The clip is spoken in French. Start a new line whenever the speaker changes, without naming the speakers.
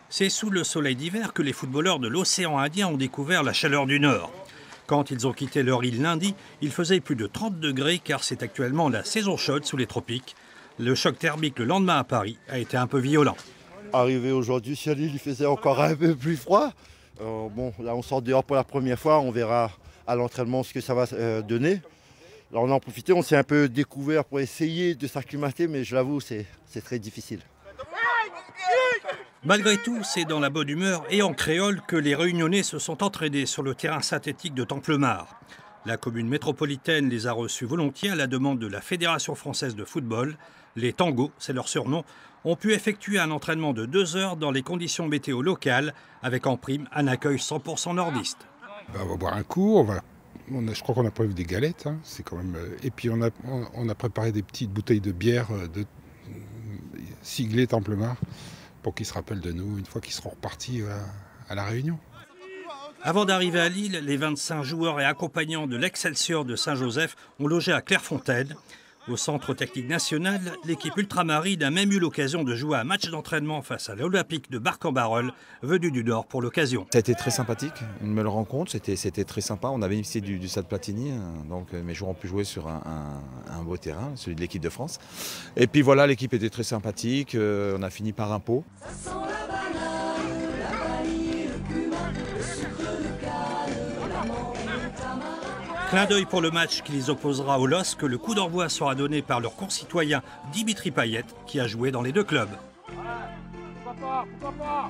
C'est sous le soleil d'hiver que les footballeurs de l'océan Indien ont découvert la chaleur du Nord. Quand ils ont quitté leur île lundi, il faisait plus de 30 degrés car c'est actuellement la saison chaude sous les tropiques. Le choc thermique le lendemain à Paris a été un peu violent.
Arrivé aujourd'hui sur l'île, il faisait encore un peu plus froid. Bon, là on sort dehors pour la première fois, on verra à l'entraînement ce que ça va donner. Là on a en profité, on s'est un peu découvert pour essayer de s'acclimater, mais je l'avoue, c'est très difficile.
Malgré tout, c'est dans la bonne humeur et en créole que les Réunionnais se sont entraînés sur le terrain synthétique de Templemar. La commune métropolitaine les a reçus volontiers à la demande de la Fédération française de football. Les tangos, c'est leur surnom, ont pu effectuer un entraînement de 2 heures dans les conditions météo locales, avec en prime un accueil 100% nordiste.
On va boire un coup, je crois qu'on a prévu des galettes, hein, c'est quand même, et puis on a préparé des petites bouteilles de bière siglées Templemar pour qu'ils se rappellent de nous une fois qu'ils seront repartis à La Réunion.
Avant d'arriver à Lille, les 25 joueurs et accompagnants de l'Excelsior de Saint-Joseph ont logé à Clairefontaine. Au centre technique national, l'équipe ultramarine a même eu l'occasion de jouer un match d'entraînement face à l'Olympique de Barc-en-Barœul, venu du Nord pour l'occasion.
Ça a été très sympathique, une belle rencontre, c'était très sympa. On a bénéficié du Stade Platini, donc mes joueurs ont pu jouer sur un beau terrain, celui de l'équipe de France. Et puis voilà, l'équipe était très sympathique, on a fini par un pot.
Clin d'œil pour le match qui les opposera au LOSC, le coup d'envoi sera donné par leur concitoyen Dimitri Payet, qui a joué dans les deux clubs.
Pourquoi pas